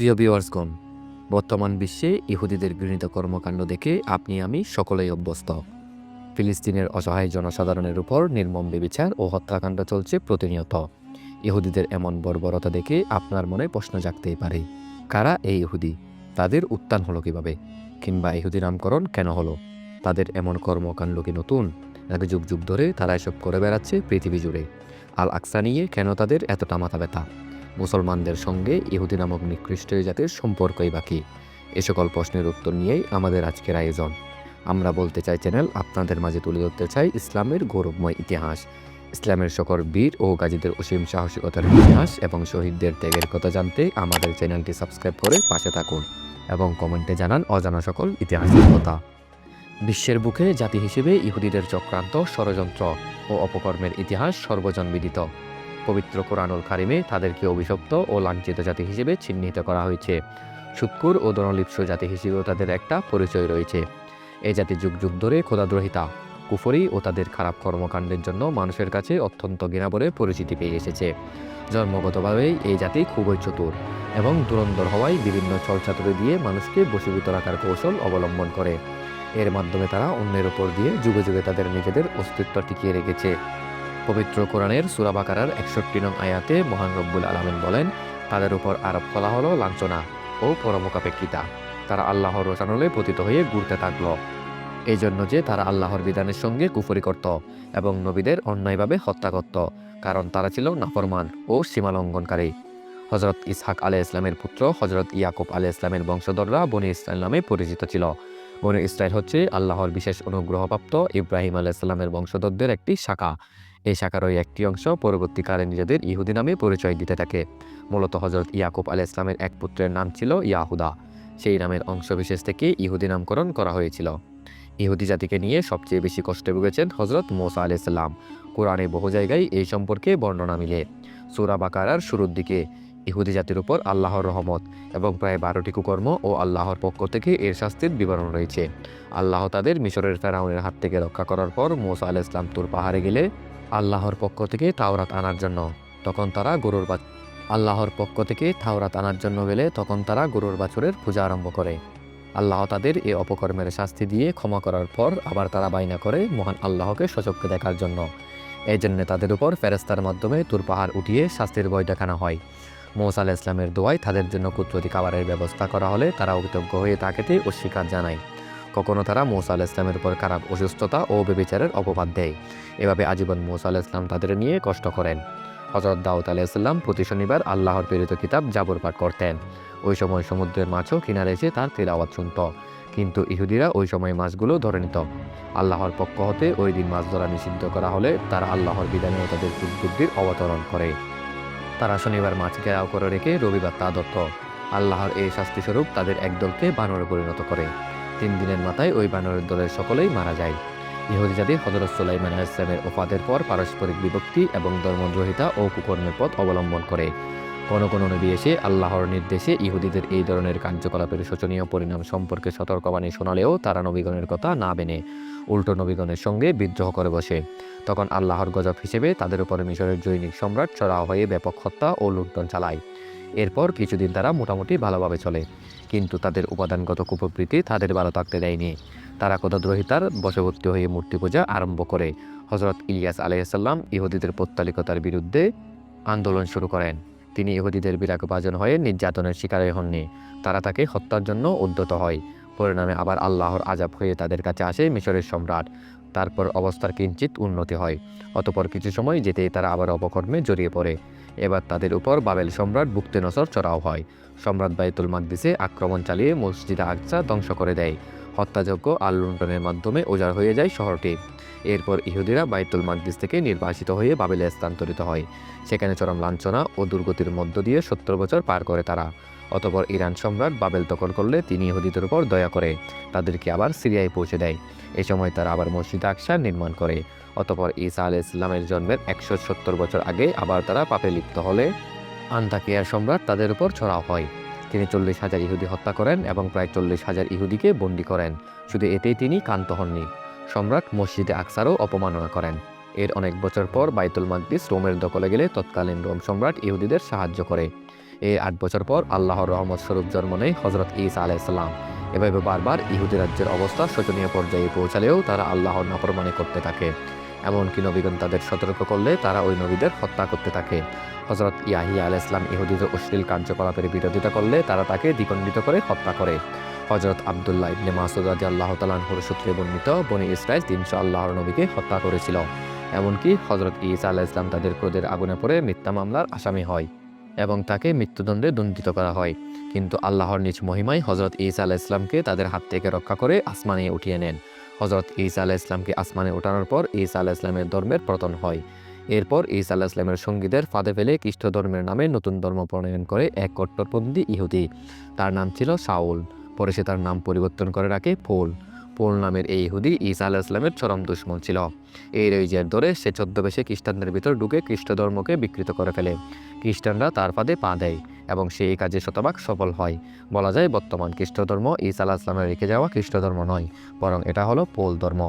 প্রিয় ভিউয়ার্সগণ, বর্তমান বিশ্বে ইহুদিদের ঘৃণিত কর্মকাণ্ড দেখে আপনি আমি সকলেই অভ্যস্ত। ফিলিস্তিনের অসহায় জনসাধারণের উপর নির্মম ব্যভিচার ও হত্যাকাণ্ড চলছে প্রতিনিয়ত। ইহুদিদের এমন বর্বরতা দেখে আপনার মনে প্রশ্ন জাগতেই পারে, কারা এই ইহুদি? তাদের উত্থান হলো কিভাবে? কিংবা ইহুদি নামকরণ কেন হলো? তাদের এমন কর্মকাণ্ড কি নতুন, নাকি যুগ যুগ ধরে তারা এসব করে বেড়াচ্ছে পৃথিবী জুড়ে? আল আকসা নিয়ে কেন তাদের এতটা মাথা ব্যথা? মুসলমানদের সঙ্গে ইহুদি নামক নিকৃষ্ট জাতির সম্পর্কই বাকি। এ সকল প্রশ্নের উত্তর নিয়েই আমাদের আজকের আয়োজন। আমরা বলতে চাই চ্যানেল আপনাদের মাঝে তুলে ধরতে চাই ইসলামের গৌরবময় ইতিহাস, ইসলামের সকল বীর ও গাজীদের অসীম সাহসিকতার ইতিহাস এবং শহীদদের ত্যাগের কথা জানতে আমাদের চ্যানেলটি সাবস্ক্রাইব করে পাশে থাকুন এবং কমেন্টে জানান অজানা সকল ইতিহাসের কথা। বিশ্বের বুকে জাতি হিসেবে ইহুদিদের চক্রান্ত, ষড়যন্ত্র ও অপকর্মের ইতিহাস সর্বজনবিদিত। পবিত্র কোরআনুল কারিমে তাদেরকে অভিশপ্ত ও লাঞ্ছিত জাতি হিসেবে চিহ্নিত করা হয়েছে। সুৎকুর ও দনলিপ্স জাতি হিসেবেও তাদের একটা পরিচয় রয়েছে। এই জাতি যুগ যুগ ধরে খোদাদ্রোহিতা, কুফরি ও তাদের খারাপ কর্মকাণ্ডের জন্য মানুষের কাছে অত্যন্ত ঘৃণা পরিচিতি পেয়ে এসেছে। জন্মগতভাবেই এই জাতি খুবই চতুর এবং ধুরন্ধর হওয়ায় বিভিন্ন ছলচাতুরি দিয়ে মানুষকে বশীভূত রাখার কৌশল অবলম্বন করে। এর মাধ্যমে তারা অন্যের উপর দিয়ে যুগে যুগে তাদের নিজেদের অস্তিত্ব টিকিয়ে রেখেছে। পবিত্র কোরআনের সূরা বাকারার ৬১ নং আয়াতে মহান রব্বুল আলামিন বলেন, তাদের উপর আরোপ করা হলো লাঞ্ছনা ও পরমোকাপেক্ষিতা। তারা আল্লাহর রোশানলে পতিত হয়ে ঘুরতে থাকল। এই জন্য যে তারা আল্লাহর বিধানের সঙ্গে কুফরি করত এবং নবীদের অন্যায়ভাবে হত্যা করত, কারণ তারা ছিল নাফরমান ও সীমালঙ্ঘনকারী। হজরত ইসহাক আলাইহিস ইসলামের পুত্র হজরত ইয়াকুব আলাইহিস ইসলামের বংশধররা বনি ইসরাইল নামে পরিচিত ছিল। বনি ইসরাইল হচ্ছে আল্লাহর বিশেষ অনুগ্রহপ্রাপ্ত ইব্রাহিম আলাইহিস ইসলামের বংশধরদের একটি শাখা। এই শাখারই একটি অংশ পরবর্তীকালে নিজেদের ইহুদি নামে পরিচয় দিতে থাকে। মূলত হজরত ইয়াকুব আলাইহিস ইসলামের এক পুত্রের নাম ছিল ইয়াহুদা। সেই নামের অংশবিশেষ থেকে ইহুদি নামকরণ করা হয়েছিল। ইহুদি জাতিকে নিয়ে সবচেয়ে বেশি কষ্টে ভুগেছেন হজরত মুসা আলাইহিস সালাম। কোরআনে বহু জায়গায় এই সম্পর্কে বর্ণনা মিলে। সূরা বাকারার শুরুর দিকে ইহুদি জাতির উপর আল্লাহর রহমত এবং প্রায় 12টি কুকর্ম ও আল্লাহর পক্ষ থেকে এর শাস্তির বিবরণ রয়েছে। আল্লাহ তাদের মিশরের ফেরাউনের হাত থেকে রক্ষা করার পর মুসা আলাইহিস সালাম তুর পাহাড়ে গেলে আল্লাহর পক্ষ থেকে তাওরাত আনার জন্য তখন তারা গরুর বাছুরের পূজা আরম্ভ করে। আল্লাহ তাদের এই অপকর্মের শাস্তি দিয়ে ক্ষমা করার পর আবার তারা বাইনা করে মহান আল্লাহকে সচক্ষে দেখার জন্য। এই জন্য তাদের উপর ফেরেস্তার মাধ্যমে তুর পাহাড় উঠিয়ে শাস্তির ভয় দেখানো হয়। মুসা আলাইহিস সালামের দোয়ায় তাদের জন্য কুদরতি খাবারের ব্যবস্থা করা হলে তারা অকৃতজ্ঞ হয়ে তাকেতে অস্বীকার জানায়। কখনো তারা মুসা আলাইহিস সালামের উপর খারাপ অসুস্থতা ও ব্যভিচারের অপবাদ দেয়। এভাবে আজীবন মুসা আলাইহিস সালাম তাদের নিয়ে কষ্ট করেন। হযরত দাউদ আলাইহিস সালাম প্রতি শনিবার আল্লাহর প্রেরিত কিতাব জাবুর পাঠ করতেন। ওই সময় সমুদ্রের মাছও কিনারে এসে তার তিলাওয়াত শুনত, কিন্তু ইহুদিরা ওই সময় মাছগুলো ধরে নিত। আল্লাহর পক্ষ হতে ওই দিন মাছ ধরা নিষিদ্ধ করা হলে তারা আল্লাহর বিধানে ও তাদের বুদ্ধির অবতরণ করে। তারা শনিবার মাছ ঘেরাও করে রেখে রবিবার তা ধরত। আল্লাহর এই শাস্তিস্বরূপ তাদের একদলকে বানরে পরিণত করে। 3 দিনের মাথায় ওই বানরের দলের সকলেই মারা যায়। ইহুদি জাতি হযরত সুলাইমান আলাইহিস সালামের ওফাতের পর পারস্পরিক বিভক্তি এবং ধর্মদ্রোহিতা ও কুকর্মের পথ অবলম্বন করে। কোন কোন নবী এসে আল্লাহর নির্দেশে ইহুদিদের এই ধরনের কার্যকলাপের শোচনীয় পরিণাম সম্পর্কে সতর্কবাণী শোনালেও তারা নবীগণের কথা না মেনে উল্টো নবীগণের সঙ্গে বিদ্রোহ করে বসে। তখন আল্লাহর গজব হিসেবে তাদের উপরে মিশরের জৈনিক সম্রাট চড়াও হয়ে ব্যাপক হত্যা ও লুণ্ঠন চালায়। এরপর কিছুদিন তারা মোটামুটি ভালোভাবে চলে, কিন্তু তাদের উপাদানগত কুপ্রবৃত্তি তাদের ভালো থাকতে দেয়নি। তারা খোদাদ্রোহিতার বশবর্তী হয়ে মূর্তি পূজা আরম্ভ করে। হযরত ইলিয়াস আলাইহিস সালাম ইহুদিদের পৌত্তলিকতার বিরুদ্ধে আন্দোলন শুরু করেন। তিনি ইহুদিদের বিরাগভাজন হয়ে নির্যাতনের শিকারই হননি। তারা তাকে হত্যার জন্য উদ্যত হয়। পরিণামে আবার আল্লাহর আযাব হয়ে তাদের কাছে আসে মিশরের সম্রাট। তারপর অবস্থার কিঞ্চিত উন্নতি হয়। অতঃপর কিছু সময় যেতেই তারা আবার অপকর্মে জড়িয়ে পড়ে। এবার তাদের উপর বাবেল সম্রাট বুকতেনসর চড়াও হয়। সম্রাট বাইতুল মাকদিসে আক্রমণ চালিয়ে মসজিদে আকসা ধ্বংস করে দেয়। হত্যাযজ্ঞ আর লুণ্ঠনের মাধ্যমে উজাড় হয়ে যায় শহরটি। এরপর ইহুদিরা বাইতুল মাকদিস থেকে নির্বাসিত হয়ে বাবেলে স্থানান্তরিত হয়। সেখানে চরম লাঞ্ছনা ও দুর্গতির মধ্য দিয়ে 70 বছর পার করে তারা। অতঃপর ইরান সম্রাট বাবেল দখল করলে তিনি ইহুদিদের উপর দয়া করে তাদেরকে আবার সিরিয়ায় পৌঁছে দেয়। এই সময় তারা আবার মসজিদ আকসা নির্মাণ করে। অতঃপর ঈসা আলাইহিস সালামের জন্মের 170 বছর আগে আবার তারা পাপে লিপ্ত হলে আন্তাকিয়ার সম্রাট তাদের উপর চড়াও হয়। তিনি 40,000 ইহুদি হত্যা করেন এবং প্রায় 40,000 ইহুদিকে বন্দী করেন। শুধু এতেই তিনি ক্ষান্ত হননি, সম্রাট মসজিদে আকসারও অপমাননা করেন। এর অনেক বছর পর বাইতুল মাকদিস রোমের দখলে গেলে তৎকালীন রোম সম্রাট ইহুদিদের সাহায্য করে। এর 8 বছর পর আল্লাহর রহমত স্বরূপ জন্ম নেয় হজরত ঈসা আলাইহিসসালাম। এভাবে বারবার ইহুদি রাজ্যের অবস্থা শোচনীয় পর্যায়ে পৌঁছালেও তারা আল্লাহর নাফরমানি করতে থাকে। এমনকি নবীগণ তাদের সতর্ক করলে তারা ওই নবীদের হত্যা করতে থাকে। হজরত ইয়াহিয়া আলাইহিস সালাম ইহুদিদের অশ্লীল কার্যকলাপের বিরোধিতা করলে তারা তাকে দ্বিখণ্ডিত করে হত্যা করে। হজরত আব্দুল্লাহ ইবনে মাসউদ রাদিয়াল্লাহু তাআলা আনহুর সূত্রে বর্ণিত, বনী ইসরাইল 300 আল্লাহর নবীকে হত্যা করেছিল। এমনকি হজরত ঈসা আলাইহিস সালাম তাদের ক্রোধের আগুনে পড়ে মিথ্যা মামলার আসামি হয় এবং তাকে মৃত্যুদণ্ডে দণ্ডিত করা হয়। কিন্তু আল্লাহর নিজ মহিমায় হজরত ঈসা আলাইহিস সালামকে তাদের হাত থেকে রক্ষা করে আসমানে উঠিয়ে নেন। হজরত ঈসা আলাইহিস সালামকে আসমানে ওঠানোর পর ঈসা আলাইহিস সালামের ধর্মের পতন হয়। এরপর ঈসা আলাইহিস সালামের সঙ্গীদের ফাঁদে ফেলে খ্রিস্ট ধর্মের নামে নতুন ধর্ম প্রণয়ন করে এক কট্টরপন্থী ইহুদি। তার নাম ছিল শাউল। পরে সে তার নাম পরিবর্তন করে রাখে পৌল। পৌল নামের এই ইহুদি ঈসা আলাইহিস সালামের চরম দুশমন ছিল। এই রেইজের ধরে সে ছদ্মবেশে খ্রিস্টানদের ভিতর ঢুকে খ্রিস্ট ধর্মকে বিকৃত করে ফেলে। খ্রিস্টানরা তার ফাঁদে পা দেয় এবং সে এই কাজে শতভাগ সফল হয়। বলা যায় বর্তমান খ্রিস্ট ধর্ম ঈসা আলাইহিস সালামের রেখে যাওয়া খ্রিস্ট ধর্ম নয়, বরং এটা হলো পৌল ধর্ম।